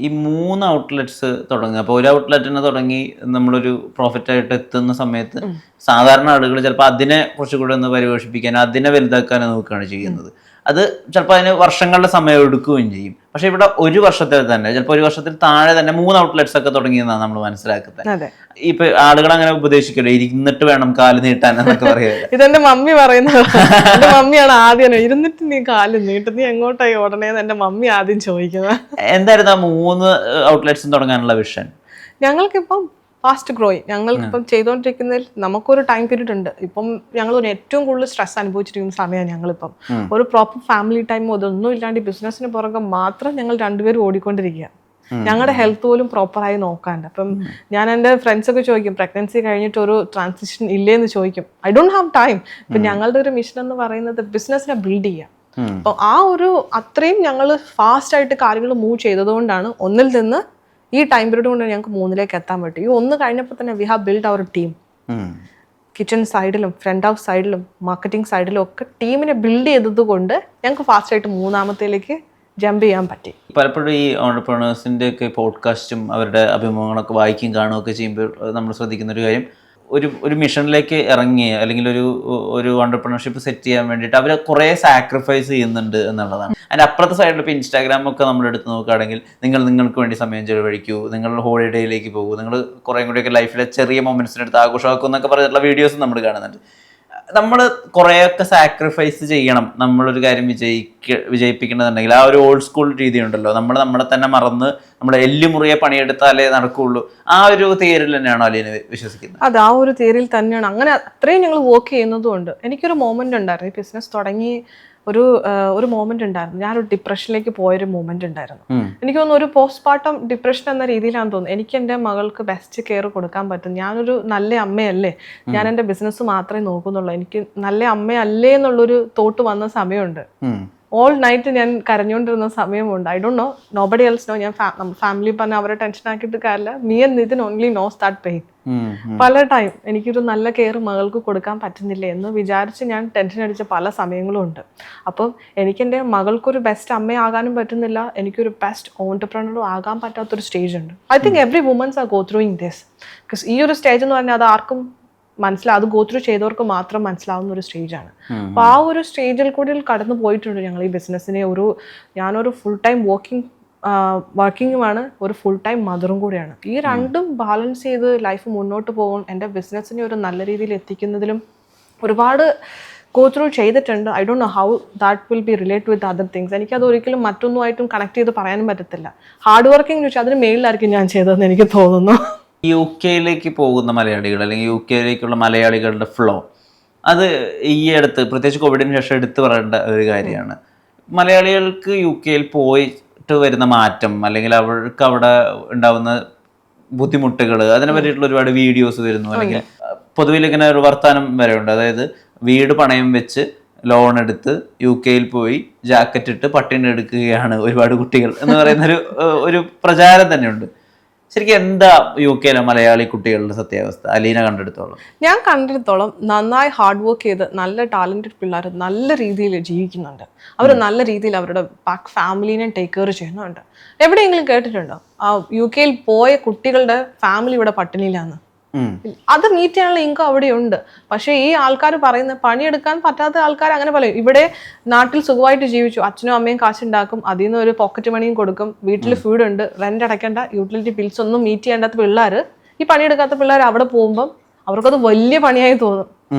ഈ 3 ഔട്ട്ലെറ്റ്സ് തുടങ്ങുക. അപ്പോൾ ഒരു ഔട്ട്ലെറ്റിനെ തുടങ്ങി നമ്മളൊരു പ്രോഫിറ്റായിട്ട് എത്തുന്ന സമയത്ത് സാധാരണ ആളുകൾ ചിലപ്പോൾ അതിനെ കുറച്ചുകൂടെ ഒന്ന് പരിപോഷിപ്പിക്കാൻ, അതിനെ വലുതാക്കാൻ നോക്കുകയാണ് ചെയ്യുന്നത്. അത് ചിലപ്പോൾ അതിന് വർഷങ്ങളുടെ സമയം എടുക്കുകയും ചെയ്യും. പക്ഷെ ഇവിടെ ഒരു വർഷത്തിൽ തന്നെ, ചിലപ്പോൾ ഒരു വർഷത്തിൽ താഴെ തന്നെ 3 ഔട്ട്ലെറ്റ്സ് ഒക്കെ തുടങ്ങിയെന്നാണ് നമ്മൾ മനസ്സിലാക്കുന്നത്. ഇപ്പൊ ആളുകൾ അങ്ങനെ ഉപദേശിക്കല്ലോ, ഇരുന്നിട്ട് വേണം കാല് നീട്ടാൻ എന്നൊക്കെ പറയുക. ഇതെന്റെ മമ്മി പറയുന്നത്. എന്റെ മമ്മിയാണ് ആദ്യം ഇരുന്നിട്ട് നീ കാല് നീട്ട്, നീ എങ്ങോട്ടായി ഉടനെ എന്റെ മമ്മി ആദ്യം ചോദിക്കുന്നത്. എന്തായിരുന്നു ആ 3 ഔട്ട്ലെറ്റ്സും തുടങ്ങാനുള്ള വിഷൻ? ഞങ്ങൾക്കിപ്പം ഫാസ്റ്റ് ഗ്രോയിങ്, ഞങ്ങൾക്കിപ്പം ചെയ്തുകൊണ്ടിരിക്കുന്നതിൽ നമുക്കൊരു ടൈം പീരീഡ് ഉണ്ട്. ഇപ്പം ഞങ്ങൾ ഏറ്റവും കൂടുതൽ സ്ട്രെസ് അനുഭവിച്ചിരിക്കുന്ന സമയമാണ് ഞങ്ങളിപ്പം. ഒരു പ്രോപ്പർ ഫാമിലി ടൈം ഇതൊന്നും ഇല്ലാണ്ട് ബിസിനസ്സിന് പുറകെ മാത്രം ഞങ്ങൾ രണ്ടുപേരും ഓടിക്കൊണ്ടിരിക്കുക. ഞങ്ങളുടെ ഹെൽത്ത് പോലും പ്രോപ്പറായി നോക്കാണ്ട്. അപ്പം ഞാൻ എൻ്റെ ഫ്രണ്ട്സൊക്കെ ചോദിക്കും, പ്രഗ്നൻസി കഴിഞ്ഞിട്ട് ഒരു ട്രാൻസിഷൻ ഇല്ലേന്ന് ചോദിക്കും. I don't have time. ഇപ്പം ഞങ്ങളുടെ ഒരു മിഷൻ എന്ന് പറയുന്നത് ബിസിനസ്സിനെ ബിൽഡ് ചെയ്യാം. അപ്പോൾ ആ ഒരു അത്രയും ഞങ്ങൾ ഫാസ്റ്റായിട്ട് കാര്യങ്ങൾ മൂവ് ചെയ്തതുകൊണ്ടാണ് ഒന്നിൽ നിന്ന് ഈ ടൈം പീരീഡ് കൊണ്ട് ഞങ്ങൾക്ക് 3ലേക്ക് എത്താൻ പറ്റും. ഈ 1 കഴിഞ്ഞപ്പോൾ തന്നെ we have build our team. Kitchen സൈഡിലും ഫ്രണ്ട് ഹൗസ് സൈഡിലും മാർക്കറ്റിംഗ് സൈഡിലും ഒക്കെ ടീമിനെ ബിൽഡ് ചെയ്തത് കൊണ്ട് ഞങ്ങൾക്ക് ഫാസ്റ്റായിട്ട് 3ാമത്തേലേക്ക് ജമ്പ് ചെയ്യാൻ പറ്റി. പലപ്പോഴും ഈ ഓണ്ടർപ്രണേഴ്സിൻ്റെ ഒക്കെ പോഡ്കാസ്റ്റും അവരുടെ അഭിമുഖങ്ങളൊക്കെ വായിക്കുകയും കാണുകയൊക്കെ ചെയ്യുമ്പോൾ നമ്മൾ ശ്രദ്ധിക്കുന്ന ഒരു കാര്യം, ഒരു മിഷനിലേക്ക് ഇറങ്ങി അല്ലെങ്കിൽ ഒരു ഓണ്ടർപ്രണർഷിപ്പ് സെറ്റ് ചെയ്യാൻ വേണ്ടിയിട്ട് അവർ കുറേ സാക്രിഫൈസ് ചെയ്യുന്നുണ്ട് എന്നുള്ളതാണ്. അതിൻ്റെ അപ്പുറത്തെ സൈഡിൽ ഇപ്പോൾ ഇൻസ്റ്റാഗ്രാമൊക്കെ നമ്മൾ എടുത്ത് നോക്കുകയാണെങ്കിൽ നിങ്ങൾക്ക് വേണ്ടി സമയം ചെലവഴിക്കൂ, നിങ്ങൾ ഹോളിഡേയിലേക്ക് പോകൂ, നിങ്ങൾ കുറേ കൂടിയൊക്കെ ലൈഫിലെ ചെറിയ മൊമെൻറ്റ്സിനെടുത്ത് ആഘോഷമാക്കും എന്നൊക്കെ പറഞ്ഞിട്ടുള്ള വീഡിയോസ് നമ്മൾ കാണുന്നുണ്ട്. നമ്മൾ കുറേയൊക്കെ സാക്രിഫൈസ് ചെയ്യണം നമ്മളൊരു കാര്യം വിജയിപ്പിക്കണമെന്നുണ്ടെങ്കിൽ. ആ ഒരു ഓൾഡ് സ്കൂൾ രീതി ഉണ്ടല്ലോ, നമ്മളെ തന്നെ മറന്ന് നമ്മളെ എല്ലുമുറിയെ പണിയെടുത്താലേ നടക്കുകയുള്ളൂ. ആ ഒരു തിയറിയിൽ തന്നെയാണോ അലീന വിശ്വസിക്കുന്നത്? അത് ആ ഒരു തിയറിയിൽ തന്നെയാണ്. അങ്ങനെ അത്രയും ഞങ്ങൾ വർക്ക് ചെയ്യുന്നതുകൊണ്ട് എനിക്കൊരു മൊമെന്റ് ഉണ്ടായിരുന്നു. ഈ ബിസിനസ് തുടങ്ങി ഒരു മൊമെന്റ് ഉണ്ടായിരുന്നു. ഞാനൊരു ഡിപ്രഷനിലേക്ക് പോയൊരു മൊമെന്റ് ഉണ്ടായിരുന്നു. എനിക്ക് തോന്നുന്നു ഒരു പോസ്റ്റ്മോർട്ടം ഡിപ്രഷൻ എന്ന രീതിയിലാണെന്ന് തോന്നുന്നു. എനിക്ക് എൻ്റെ മകൾക്ക് ബെസ്റ്റ് കെയർ കൊടുക്കാൻ പറ്റും. ഞാനൊരു നല്ല അമ്മയല്ലേ, ഞാൻ എൻ്റെ ബിസിനസ് മാത്രമേ നോക്കുന്നുള്ളൂ, എനിക്ക് നല്ല അമ്മയല്ലേ എന്നുള്ളൊരു തോട്ട് വന്ന സമയമുണ്ട്. ഓൾ നൈറ്റ് ഞാൻ കരഞ്ഞുകൊണ്ടിരുന്ന സമയമുണ്ട്. I don't know, nobody else know. ഞാൻ ഫാമിലി പറഞ്ഞ അവരെ ടെൻഷൻ ആക്കിയിട്ട് കാര്യമില്ല. Me and Nithin only knows that pain. പല ടൈം എനിക്കൊരു നല്ല കെയർ മകൾക്ക് കൊടുക്കാൻ പറ്റുന്നില്ല എന്ന് വിചാരിച്ച് ഞാൻ ടെൻഷൻ അടിച്ച പല സമയങ്ങളും ഉണ്ട്. അപ്പം എനിക്കെൻ്റെ മകൾക്കൊരു ബെസ്റ്റ് അമ്മയാകാനും പറ്റുന്നില്ല, എനിക്കൊരു ബെസ്റ്റ് ഓൺടർപ്രണറും ആകാൻ പറ്റാത്തൊരു സ്റ്റേജ് ഉണ്ട്. I think every womans are go throughing this. Because ഈ ഒരു സ്റ്റേജ് എന്ന് പറഞ്ഞാൽ അത് ആർക്കും അത് ഗോ ത്രൂ ചെയ്തവർക്ക് മാത്രം മനസ്സിലാവുന്ന ഒരു സ്റ്റേജാണ്. അപ്പോൾ ആ ഒരു സ്റ്റേജിൽ കൂടി കടന്നു പോയിട്ടുണ്ട് ഞങ്ങൾ ഈ ബിസിനസ്സിനെ. ഞാനൊരു ഫുൾ ടൈം വർക്കിങ്ങുമാണ്, ഒരു ഫുൾ ടൈം മദറും കൂടിയാണ്. ഈ രണ്ടും ബാലൻസ് ചെയ്ത് ലൈഫ് മുന്നോട്ട് പോകും. എൻ്റെ ബിസിനസ്സിനെ ഒരു നല്ല രീതിയിൽ എത്തിക്കുന്നതിലും ഒരുപാട് ഗോ ത്രൂ ചെയ്തിട്ടുണ്ട്. I don't know how that will be relate with other things. എനിക്കത് ഒരിക്കലും മറ്റൊന്നുമായിട്ടും കണക്ട് ചെയ്ത് പറയാനും പറ്റത്തില്ല. ഹാർഡ് വർക്കിംഗ് എന്ന് വെച്ചാൽ അതിന് മേളിലായിരിക്കും ഞാൻ ചെയ്തതെന്ന് എനിക്ക് തോന്നുന്നു. UK പോകുന്ന മലയാളികൾ അല്ലെങ്കിൽ UK മലയാളികളുടെ ഫ്ലോ, അത് ഈ അടുത്ത് പ്രത്യേകിച്ച് കോവിഡിന് ശേഷം എടുത്തു പറയേണ്ട ഒരു കാര്യമാണ്. മലയാളികൾക്ക് UK പോയിട്ട് വരുന്ന മാറ്റം അല്ലെങ്കിൽ അവർക്ക് അവിടെ ഉണ്ടാവുന്ന ബുദ്ധിമുട്ടുകൾ, അതിനെ പറ്റിയിട്ടുള്ള ഒരുപാട് വീഡിയോസ് വരുന്നു. അല്ലെങ്കിൽ പൊതുവിൽ ഇങ്ങനെ ഒരു വർത്താനം വരെ ഉണ്ട്. അതായത് വീട് പണയം വെച്ച് ലോൺ എടുത്ത് UK പോയി ജാക്കറ്റ് ഇട്ട് പട്ടിണി എടുക്കുകയാണ് ഒരുപാട് കുട്ടികൾ എന്ന് പറയുന്ന ഒരു പ്രചാരം തന്നെയുണ്ട്. ശരിക്കും എന്താ UK മലയാളി കുട്ടികളുടെ സത്യാവസ്ഥ അലീന കണ്ടെടുത്തോളം? ഞാൻ കണ്ടെടുത്തോളം നന്നായി ഹാർഡ് വർക്ക് ചെയ്ത് നല്ല ടാലന്റഡ് പിള്ളേർ നല്ല രീതിയിൽ ജീവിക്കുന്നുണ്ട്. അവർ നല്ല രീതിയിൽ അവരുടെ ബാക്ക് ഫാമിലിനെ ടേക്ക് കെയർ ചെയ്യുന്നുണ്ട്. എവിടെയെങ്കിലും കേട്ടിട്ടുണ്ടോ UK പോയ കുട്ടികളുടെ ഫാമിലി ഇവിടെ പട്ടിണിയിലാന്ന്? അത് മീറ്റ് ചെയ്യാനുള്ള ഇൻകം അവിടെയുണ്ട്. പക്ഷേ ഈ ആൾക്കാർ പറയുന്ന പണിയെടുക്കാൻ പറ്റാത്ത ആൾക്കാർ അങ്ങനെ പറയും. ഇവിടെ നാട്ടിൽ സുഖമായിട്ട് ജീവിച്ചു, അച്ഛനും അമ്മയും കാശുണ്ടാക്കും, അതിൽ നിന്ന് ഒരു പോക്കറ്റ് മണിയും കൊടുക്കും, വീട്ടിൽ ഫുഡ് ഉണ്ട്, റെന്റ് അടയ്ക്കേണ്ട, യൂട്ടിലിറ്റി ബിൽസ് ഒന്നും മീറ്റ് ചെയ്യേണ്ടാത്ത പിള്ളേർ, ഈ പണിയെടുക്കാത്ത പിള്ളേർ അവിടെ പോകുമ്പം അവർക്കത് വലിയ പണിയായി തോന്നും.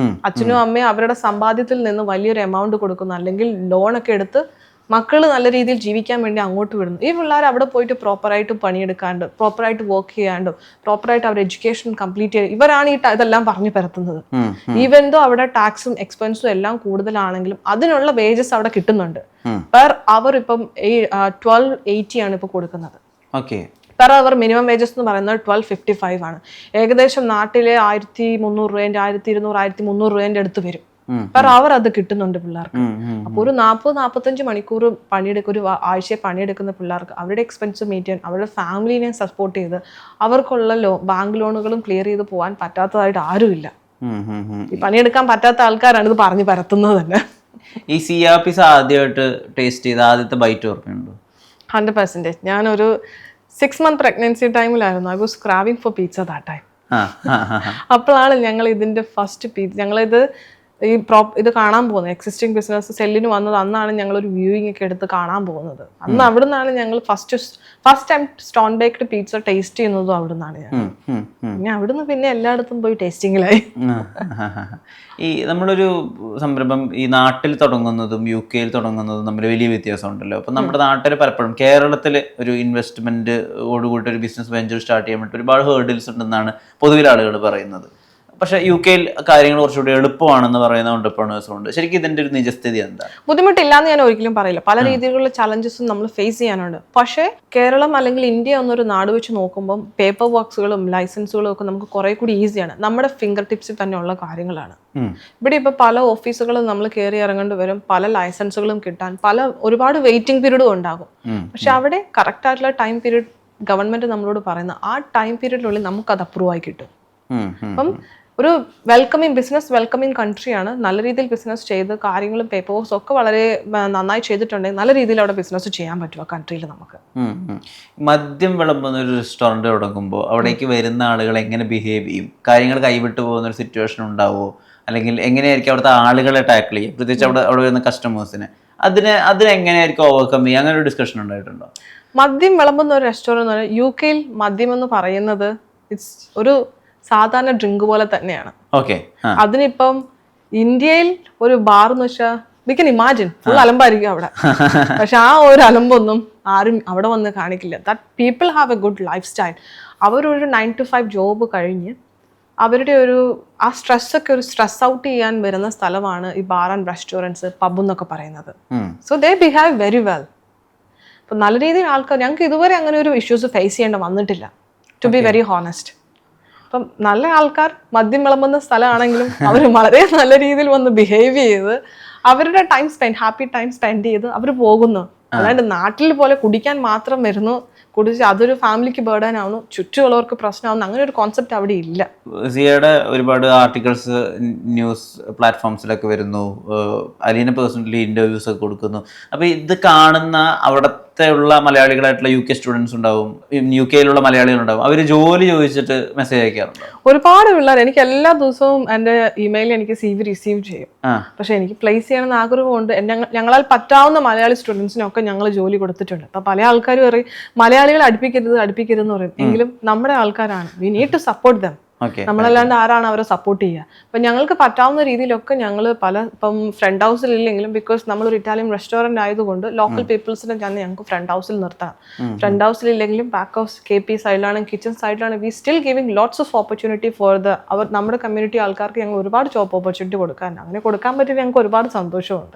അച്ഛനും അമ്മയും അവരുടെ സമ്പാദ്യത്തിൽ നിന്ന് വലിയൊരു എമൗണ്ട് കൊടുക്കുന്നു, അല്ലെങ്കിൽ ലോണൊക്കെ എടുത്ത് മക്കൾ നല്ല രീതിയിൽ ജീവിക്കാൻ വേണ്ടി അങ്ങോട്ട് വിടുന്നു. ഈ പിള്ളേർ അവിടെ പോയിട്ട് പ്രോപ്പറായിട്ട് പണിയെടുക്കാണ്ട്, പ്രോപ്പറായിട്ട് വർക്ക് ചെയ്യാണ്ടും, പ്രോപ്പറായിട്ട് അവർ എഡ്യൂക്കേഷൻ കംപ്ലീറ്റ് ചെയ്ത് ഇവരാണ് ഇതെല്ലാം പറഞ്ഞു പരത്തുന്നത്. ഈവൻ ദോ അവിടെ ടാക്സും എക്സ്പെൻസും എല്ലാം കൂടുതലാണെങ്കിലും അതിനുള്ള വേജസ് അവിടെ കിട്ടുന്നുണ്ട്. പെർ അവർ ഇപ്പം 1280 ആണ് ഇപ്പോൾ കൊടുക്കുന്നത്. പെർ അവർ മിനിമം വേജസ് എന്ന് പറയുന്നത് 1255 ആണ്. ഏകദേശം നാട്ടിലെ 1300 രൂപേൻ്റെ 1200 1300 രൂപേൻ്റെ അടുത്ത് വരും പെർ അവർ. അത് കിട്ടുന്നുണ്ട് പിള്ളേർക്ക്. അപ്പോൾ ഒരു 40-45 മണിക്കൂർ ഒരു ആഴ്ചയെ പണിയെടുക്കുന്ന പിള്ളേർക്ക് അവരുടെ എക്സ്പെൻസ് മീറ്റ് ചെയ്യാൻ, അവരുടെ ഫാമിലിനെ സപ്പോർട്ട് ചെയ്ത് അവർക്കുള്ള ബാങ്ക് ലോണുകളും ക്ലിയർ ചെയ്ത് പോകാൻ പറ്റാത്തതായിട്ട് ആരുമില്ല. ഈ പണിയെടുക്കാൻ പറ്റാത്ത ആൾക്കാരാണ് ഇത് പറഞ്ഞു പരത്തുന്നത് തന്നെ. ഈ CRPs ആദ്യമായിട്ട് ടേസ്റ്റ് ചെയ്ത ആദ്യത്തെ ബൈറ്റ് ഓർമ്മയുണ്ടോ? 100%. ഞാനൊരു 6 month pregnancy ടൈമിലായിരുന്നു. I was craving for pizza that time. ആ ആ ആ ആ. അപ്പോഴാണ് ഞങ്ങൾ ഇതിന്റെ ഫസ്റ്റ് ഞങ്ങളിത് ഇത് കാണാൻ പോകുന്നത്. എക്സിസ്റ്റിംഗ് ബിസിനസ് സെല്ലിന് വന്നത് അന്നാണ് ഞങ്ങളൊരു വ്യൂയിങ് ഒക്കെ എടുത്ത് കാണാൻ പോകുന്നത്. അന്ന് അവിടെ നിന്നാണ് ഞങ്ങൾ first time stone baked pizza taste ചെയ്യുന്നതും അവിടെ നിന്നാണ് ഞങ്ങൾ. പിന്നെ അവിടുന്ന് പിന്നെ എല്ലായിടത്തും പോയി ടേസ്റ്റിങ്ങിലായി. ഈ നമ്മളൊരു സംരംഭം ഈ നാട്ടിൽ തുടങ്ങുന്നതും UK തുടങ്ങുന്നതും തമ്മിൽ വലിയ വ്യത്യാസം ഉണ്ടല്ലോ. അപ്പം നമ്മുടെ നാട്ടിൽ പലപ്പോഴും കേരളത്തിൽ ഒരു ഇൻവെസ്റ്റ്മെന്റ് ഓടുകൂടി ഒരു ബിസിനസ് വെഞ്ചർ സ്റ്റാർട്ട് ചെയ്യാൻ വേണ്ടി ഒരുപാട് ഹേർഡിൽസ് ഉണ്ടെന്നാണ് പൊതുവിൽ ആളുകൾ പറയുന്നത്. പക്ഷേ UK കാര്യങ്ങൾ കുറച്ചുകൂടി എളുപ്പമാണെന്ന് പറയുന്ന ഓണ്ടർപ്രണേഴ്സും ഉണ്ട്. ശരിക്കും ഇതിന്റെ ഒരു നിജസ്ഥിതി എന്താ? ബുദ്ധിമുട്ടില്ലാന്ന് ഞാൻ ഒരിക്കലും പറയില്ല. പല രീതിയിലുള്ള ചലഞ്ചസും നമ്മൾ ഫേസ് ചെയ്യാനുണ്ട്. പക്ഷേ കേരളം അല്ലെങ്കിൽ ഇന്ത്യ എന്നൊരു നാട് വെച്ച് നോക്കുമ്പോൾ പേപ്പർ വർക്ക്സുകളും ലൈസൻസുകളും ഒക്കെ നമുക്ക് കുറെ കൂടി ഈസിയാണ്. നമ്മുടെ ഫിംഗർ ടിപ്സിൽ തന്നെയുള്ള കാര്യങ്ങളാണ്. ഇവിടെ ഇപ്പൊ പല ഓഫീസുകളും നമ്മൾ കയറി ഇറങ്ങേണ്ടി വരും. പല ലൈസൻസുകളും കിട്ടാൻ ഒരുപാട് വെയിറ്റിംഗ് പീരീഡും ഉണ്ടാകും. പക്ഷെ അവിടെ കറക്റ്റ് ആയിട്ടുള്ള ടൈം പീരീഡ് ഗവൺമെന്റ് നമ്മളോട് പറയുന്ന ആ ടൈം പീരീഡിനുള്ളിൽ നമുക്ക് അത് അപ്രൂവ് ആയി കിട്ടും. അപ്പം ഒരു ബിസിനസ് വെൽക്കമിങ് കൺട്രിയാണ്. നല്ല രീതിയിൽ ബിസിനസ് ചെയ്ത് കാര്യങ്ങളും പേപ്പർ വർക്ക്സും ഒക്കെ വളരെ നന്നായി ചെയ്തിട്ടുണ്ടെങ്കിൽ നല്ല രീതിയിൽ അവിടെ ബിസിനസ് ചെയ്യാൻ പറ്റും ആ കൺട്രിയിൽ നമുക്ക്. മദ്യം വിളമ്പുന്ന ഒരു റെസ്റ്റോറൻറ്റ് തുടങ്ങുമ്പോൾ അവിടേക്ക് വരുന്ന ആളുകൾ എങ്ങനെ ബിഹേവ് ചെയ്യും? കാര്യങ്ങൾ കൈവിട്ടു പോകുന്ന ഒരു സിറ്റുവേഷൻ ഉണ്ടാവുമോ? അല്ലെങ്കിൽ എങ്ങനെയായിരിക്കും അവിടുത്തെ ആളുകളെ ടാക്കിൾ ചെയ്യും, പ്രത്യേകിച്ച് അവിടെ വരുന്ന കസ്റ്റമേഴ്സിനെ? അതിനെങ്ങനെയായിരിക്കും ഓവർകം ചെയ്യുക? അങ്ങനെ ഒരു ഡിസ്കഷൻ ഉണ്ടായിട്ടുണ്ടോ? മദ്യം വിളമ്പുന്ന ഒരു റെസ്റ്റോറൻറ്റ് എന്ന് പറഞ്ഞാൽ UK മദ്യം എന്ന് പറയുന്നത് ഒരു സാധാരണ ഡ്രിങ്ക് പോലെ തന്നെയാണ്. അതിനിപ്പം ഇന്ത്യയിൽ ഒരു ബാർ എന്ന് വെച്ചാൽ വി കൻ ഇമാജിൻ ഫുൾ അലമ്പായിരിക്കും അവിടെ. പക്ഷെ ആ ഒരു അലമ്പൊന്നും ആരും അവിടെ വന്ന് കാണിക്കില്ല. That people have A good life style. അവരൊരു 9 to 5 ജോബ് കഴിഞ്ഞ് അവരുടെ ആ സ്ട്രെസ്സൊക്കെ ഒരു സ്ട്രെസ് ഔട്ട് ചെയ്യാൻ വരുന്ന സ്ഥലമാണ് ഈ ബാർ ആൻഡ് റെസ്റ്റോറൻറ്റ്സ്, പബ് എന്നൊക്കെ പറയുന്നത്. So they behave very well. അപ്പം നല്ല രീതിയിൽ ആൾക്കാർ, ഞങ്ങൾക്ക് ഇതുവരെ അങ്ങനെ ഒരു ഇഷ്യൂസ് ഫേസ് ചെയ്യേണ്ട വന്നിട്ടില്ല, ടു ബി വെരി ഹോണസ്റ്റ്. അപ്പം നല്ല ആൾക്കാർ മദ്യം വിളമ്പുന്ന സ്ഥലമാണെങ്കിലും അവർ വളരെ നല്ല രീതിയിൽ വന്ന് ബിഹേവ് ചെയ്ത് അവരുടെ ഹാപ്പി ടൈം സ്പെൻഡ് ചെയ്ത് അവർ പോകുന്നു. അല്ലാണ്ട് നാട്ടിൽ പോലെ കുടിക്കാൻ മാത്രം വരുന്നു, കുടിച്ച് അതൊരു ഫാമിലിക്ക് ബേർഡൻ ആവുന്നു, ചുറ്റുമുള്ളവർക്ക് പ്രശ്നമാവുന്നു, അങ്ങനെ ഒരു കോൺസെപ്റ്റ് അവിടെ ഇല്ല. സിയയുടെ ഒരുപാട് ആർട്ടിക്കിൾസ് ന്യൂസ് പ്ലാറ്റ്ഫോംസിലൊക്കെ വരുന്നു, അലീന പേഴ്സണലി ഇന്റർവ്യൂസ് ഒക്കെ കൊടുക്കുന്നു. അപ്പോൾ ഇത് കാണുന്ന അവിടുത്തെ ഉള്ള മലയാളികളായിട്ടുള്ള UK സ്റ്റുഡൻസ് ഉണ്ടാവും, UK മലയാളികളുണ്ടാവും. അവർ ജോലി ചോദിച്ചിട്ട് മെസ്സേജ് അയക്കാറുണ്ട്. ഒരുപാട് പിള്ളേർ എനിക്ക് എല്ലാ ദിവസവും എൻ്റെ ഇമെയിലിൽ എനിക്ക് CV റിസീവ് ചെയ്യും. പക്ഷെ എനിക്ക് പ്ലേസ് ചെയ്യണമെന്ന് ആഗ്രഹമുണ്ട്. ഞങ്ങളാൽ പറ്റാവുന്ന മലയാളി സ്റ്റുഡൻസിനൊക്കെ ഞങ്ങൾ ജോലി കൊടുത്തിട്ടുണ്ട്. അപ്പൊ പല ആൾക്കാരും പറയും മലയാളികളെ അടുപ്പിക്കരുതെന്ന് പറയും. എങ്കിലും നമ്മുടെ ആൾക്കാരാണ്, we need to support them. നമ്മളല്ലാണ്ട് ആരാണ് അവരെ സപ്പോർട്ട് ചെയ്യുക? അപ്പൊ ഞങ്ങൾക്ക് പറ്റാവുന്ന രീതിയിലൊക്കെ ഞങ്ങൾ ഇപ്പം ഫ്രണ്ട് ഹൗസിൽ ഇല്ലെങ്കിലും, ബിക്കോസ് നമ്മളൊരു ഇറ്റാലിയൻ റെസ്റ്റോറന്റ് ആയതുകൊണ്ട് ലോക്കൽ പീപ്പിൾസിനെ തന്നെ ഞങ്ങൾക്ക് ഫ്രണ്ട് ഹൗസിൽ നിർത്താം. ഫ്രണ്ട് ഹൗസിൽ ഇല്ലെങ്കിലും ബാക്ക് ഹൗസ് KP സൈഡിലാണ്, കിച്ചൺ സൈഡിലാണ്, we still giving lots of opportunity for നമ്മുടെ കമ്മ്യൂണിറ്റി ആൾക്കാർക്ക് ഞങ്ങൾ ഒരുപാട് ജോബ് ഓപ്പർച്യൂണിറ്റി കൊടുക്കാൻ. അങ്ങനെ കൊടുക്കാൻ പറ്റി ഞങ്ങൾക്ക് ഒരുപാട് സന്തോഷമുണ്ട്.